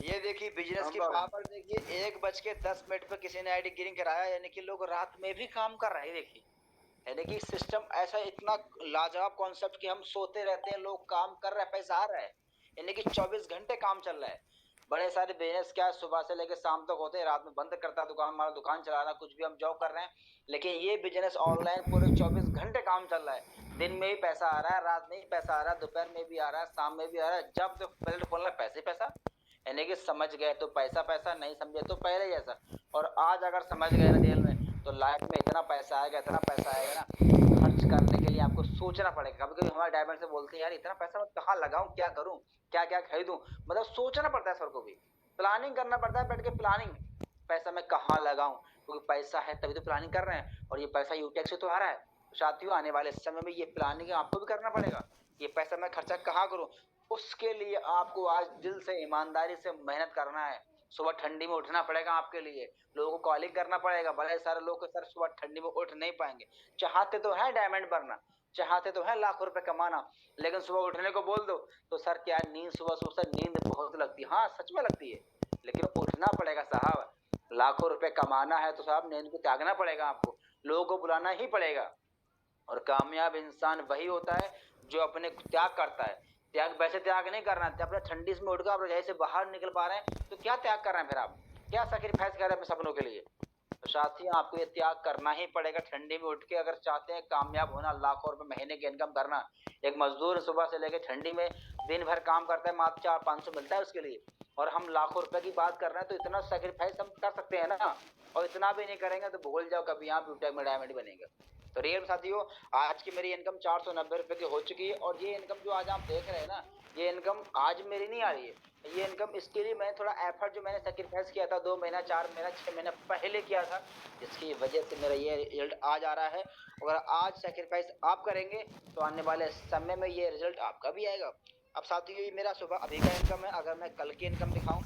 ये देखिए बिजनेस की शानदार है। पावर देखिए, 1:10 पे किसी ने आईडी गिरिंग कराया, यानी कि लोग रात में भी काम कर रहे हैं देखिए। यानी कि सिस्टम ऐसा इतना लाजवाब कॉन्सेप्ट कि हम सोते रहते हैं, लोग काम कर रहे हैं, पैसा आ रहा है। यानी कि 24 घंटे काम चल रहा है। बड़े सारे बिजनेस क्या है, सुबह से लेकर शाम तक होते हैं, रात में बंद करता है दुकान, हमारा दुकान चला रहा, कुछ भी हम जॉब कर रहे हैं। लेकिन ये बिजनेस ऑनलाइन पूरे 24 घंटे काम चल रहा है। दिन में भी पैसा आ रहा है, रात में भी पैसा आ रहा है, दोपहर में भी आ रहा है, शाम में भी आ रहा है, जब तो पहले खोलना पैसे पैसा। यानी कि समझ गए तो पैसा पैसा, नहीं समझे तो पहले जैसा। और आज अगर समझ गए ना जेल में, तो लाइफ में इतना पैसा आएगा, इतना पैसा आएगा ना, खर्च करने के लिए आपको सोचना पड़ेगा। कभी कभी हमारे डायमंड से बोलते हैं यार इतना पैसा मैं कहाँ लगाऊं, क्या करूं, क्या क्या खरीदूं। मतलब सोचना पड़ता है सर को भी, प्लानिंग करना पड़ता है, बैठ के प्लानिंग, पैसा मैं कहाँ लगाऊं, क्योंकि पैसा है तभी तो प्लानिंग कर रहे हैं, और ये पैसा यूटेक्स से तो आ रहा है। तो साथियों आने वाले समय में ये प्लानिंग आपको भी करना पड़ेगा। ये पैसा मैं खर्चा कहाँ करूं, उसके लिए आपको आज दिल से ईमानदारी से मेहनत करना है। सुबह ठंडी में उठना पड़ेगा आपके लिए, लोगों को कॉलिंग करना पड़ेगा। बड़े सारे लोग सर सुबह ठंडी में उठ नहीं पाएंगे। चाहते तो है डायमंड बनना, चाहते तो है लाखों रुपए कमाना, लेकिन सुबह उठने को बोल दो तो सर क्या नींद, सुबह सुबह सर नींद बहुत लगती है, हाँ सच में लगती है। लेकिन उठना पड़ेगा साहब, लाखों रुपए कमाना है तो साहब नींद को त्यागना पड़ेगा आपको, लोगों को बुलाना ही पड़ेगा। और कामयाब इंसान वही होता है जो अपने त्याग करता है। त्याग वैसे त्याग नहीं करना है, अपने ठंडी में उठकर आप रजाई से बाहर निकल पा रहे हैं तो क्या त्याग कर रहे हैं फिर आप, क्या सैक्रिफाइस कर रहे हैं अपने सपनों के लिए। तो साथियों आपको ये त्याग करना ही पड़ेगा ठंडी में उठ के, अगर चाहते हैं कामयाब होना, लाखों रुपए महीने की इनकम करना। एक मजदूर सुबह से लेकर ठंडी में दिन भर काम करता है, मात्र 400-500 मिलता है उसके लिए, और हम लाखों रुपए की बात कर रहे हैं, तो इतना सेक्रीफाइस हम कर सकते हैं ना। और इतना भी नहीं करेंगे तो भूल जाओ कभी यहाँ ब्यूटेक में डायमंड बनेगा। तो रियल साथियों, आज की मेरी इनकम 490 रुपए की हो चुकी है, और ये इनकम जो आज आप देख रहे हैं ना, ये इनकम आज मेरी नहीं आ रही है। ये इनकम इसके लिए मैंने थोड़ा एफर्ट जो मैंने सेक्रीफाइस किया था 2 महीना 4 महीना 6 महीना पहले किया था, इसकी वजह से मेरा ये रिजल्ट आज आ रहा है। अगर आज सेक्रीफाइस आप करेंगे तो आने वाले समय में ये रिजल्ट आपका भी आएगा। अब साथियों ये मेरा सुबह अभी का इनकम है, अगर मैं कल की इनकम दिखाऊं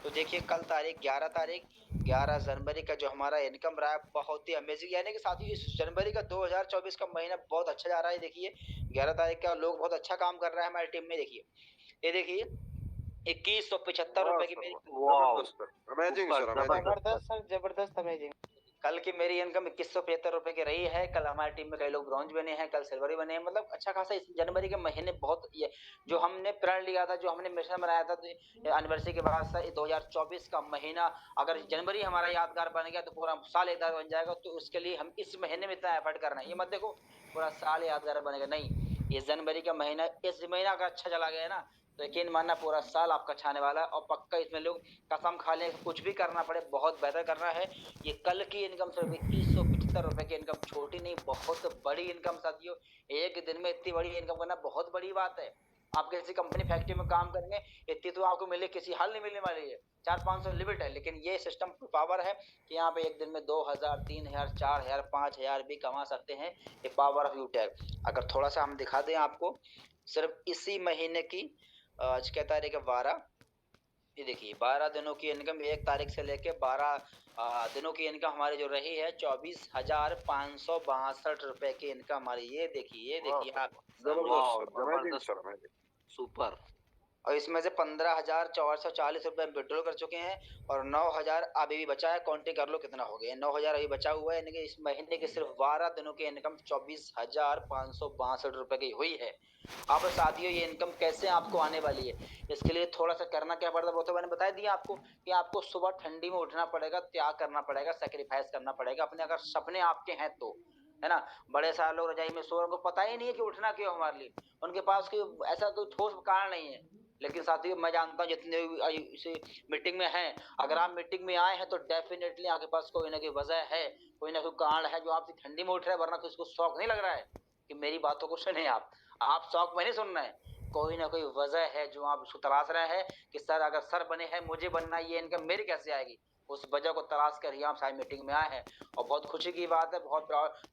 तो देखिए कल तारीख 11 तारीख, 11 जनवरी का जो हमारा इनकम रहा है बहुत ही अमेजिंग। यानी कि साथियों इस जनवरी का 2024 का महीना बहुत अच्छा जा रहा है। देखिए 11 तारीख का लोग बहुत अच्छा काम कर रहे हैं हमारी टीम में। देखिए ये देखिए 2175 रुपए वाह की सर मेरी, वाह, वाओ, जबरदस्त sir, amazing super sir, amazing. जबरदस्त सर। जबरदस्त सर, जबरदस्त अमेजिंग। कल की मेरी इनकम 2175 रुपए की रही है। कल हमारी टीम में कई लोग ब्रॉन्ज बने हैं, कल सिल्वर भी बने हैं। मतलब अच्छा खासा इस जनवरी के महीने बहुत ये जो हमने प्रण लिया था, जो हमने मिशन बनाया था, तो एनिवर्सरी के बाद से 2024 का महीना, अगर जनवरी हमारा यादगार बन गया तो पूरा साल यादगार बन जाएगा। तो उसके लिए हम इस महीने में इतना एफर्ट करना है, ये मत देखो पूरा साल यादगार बनेगा, नहीं। ये जनवरी का महीना, इस महीना अगर अच्छा चला गया ना, तो यकीन मानना पूरा साल आपका छाने वाला है। और पक्का इसमें लोग कसम खा लें, कुछ भी करना पड़े बहुत बेहतर करना है। ये कल की इनकम सिर्फ 2175 रुपए की इनकम, छोटी नहीं बहुत बड़ी इनकम साथियों। एक दिन में इतनी बड़ी इनकम करना बहुत बड़ी बात है। आप किसी कंपनी फैक्ट्री में काम करेंगे, इतनी तो आपको मिले किसी हाल नहीं मिलने वाली है। 400-500 लिमिट है, लेकिन ये सिस्टम पावर है कि यहाँ पे एक दिन में 2000 3000 4000 5000 भी कमा सकते हैं। ये पावर ऑफ यूटेक। अगर थोड़ा सा हम दिखा दें आपको, सिर्फ इसी महीने की आज क्या तारीख है 12, ये देखिए 12 दिनों की इनकम, 1 तारीख से लेके 12 दिनों की इनकम हमारी जो रही है 24,562 रुपए की इनकम हमारी। ये वाह देखिए सर आप वाह, समझिए। जबरदस्त वाओ, सर, अमेजिंग जबरदस्त, सर, अमेजिंग। सुपर। और इसमें से 15,440 रुपए विड्रॉल कर चुके हैं, और 9,000 अभी भी बचा है। काउंटिंग कर लो कितना हो गया, 9,000 अभी बचा हुआ है। यानी कि इस महीने की सिर्फ 12 दिनों की इनकम 24,562 रुपए की हुई है। अब साथियों ये इनकम कैसे आपको आने वाली है, इसके लिए थोड़ा सा करना क्या पड़ता है वो तो मैंने बता दिया आपको, कि आपको सुबह ठंडी में उठना पड़ेगा, त्याग करना पड़ेगा, सेक्रीफाइस करना पड़ेगा अपने, अगर सपने आपके हैं तो, है ना। बड़े सारे लोग रजाई में सो रहे, उनको पता ही नहीं है कि उठना क्यों हमारे लिए, उनके पास कोई ऐसा कोई ठोस कारण नहीं है। लेकिन साथियों मैं जानता हूँ जितने भी इसे मीटिंग में हैं, अगर आप मीटिंग में आए हैं तो डेफिनेटली आपके पास कोई ना कोई वजह है, कोई ना कोई कारण है जो आप ठंडी में उठ रहे हैं, वरना किसी को शौक नहीं लग रहा है कि मेरी बातों को सुने आप शौक में नहीं सुन रहे हैं। कोई ना कोई वजह है जो आप उसको तलाश रहे हैं, कि सर अगर सर बने हैं मुझे बनना, ये इनकम मेरी कैसे आएगी। उस वजह को तलाश कर ही आप सारी मीटिंग में आए हैं। और बहुत खुशी की बात है, बहुत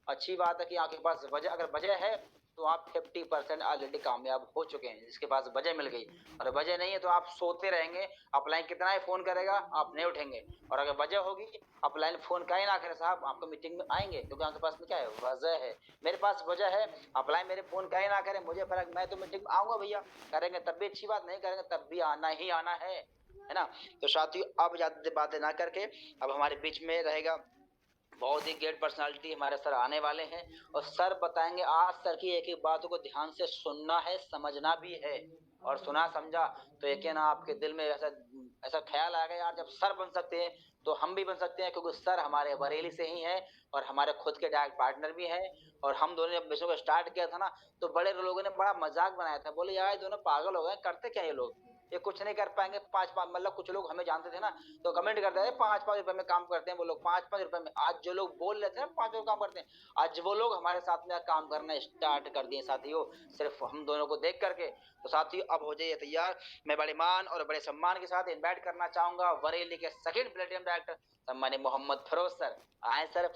अच्छी बात है कि आपके पास वजह, अगर वजह है तो आप 50% ऑलरेडी कामयाब हो चुके हैं, जिसके पास वजह मिल गई। और वजह नहीं है तो आप सोते रहेंगे, अपलाइन कितना ही फोन करेगा आप नहीं उठेंगे। और अगर वजह होगी, अपलाइन फोन का ही ना करे साहब, आपको मीटिंग में आएंगे, क्योंकि आपके पास में क्या है, वजह है। मेरे पास वजह है, अपलाइन मेरे फोन का ही ना करे, मुझे फर्क, मैं तो मीटिंग में आऊंगा भैया, करेंगे तब भी अच्छी बात, नहीं करेंगे तब भी आना ही आना है है ना। तो साथियों अब ज्यादा बातें ना करके अब हमारे बीच में रहेगा बहुत ही ग्रेट पर्सनालिटी, हमारे सर आने वाले हैं और सर बताएंगे। आज सर की एक एक बातों को ध्यान से सुनना है, समझना भी है, और सुना समझा तो यकीन आपके दिल में ऐसा ऐसा ख्याल आएगा यार जब सर बन सकते हैं तो हम भी बन सकते हैं, क्योंकि सर हमारे बरेली से ही है और हमारे खुद के डायरेक्ट पार्टनर भी हैं। और हम दोनों ने जब मिशन को स्टार्ट किया था ना, तो बड़े लोगों ने बड़ा मजाक बनाया था, बोले यार ये दोनों पागल हो गए, करते क्या ये लोग, ये कुछ नहीं कर पाएंगे। पांच पांच मतलब कुछ लोग हमें जानते थे ना, तो कमेंट करते थे 5-5 रुपए में काम करते हैं वो लोग, 5-5 रुपए में। आज जो लोग बोल रहे थे ना 5 रुपए काम करते हैं, आज वो लोग हमारे साथ में काम करना स्टार्ट कर दिए साथियों, सिर्फ हम दोनों को देख करके। तो साथियों अब हो जाइए तैयार, मैं बड़े मान और बड़े सम्मान के साथ इनवाइट करना चाहूंगा बरेली के सेकंड प्लेटिनम डायरेक्टर सम्मानित मोहम्मद फिरोज सर। आए सर,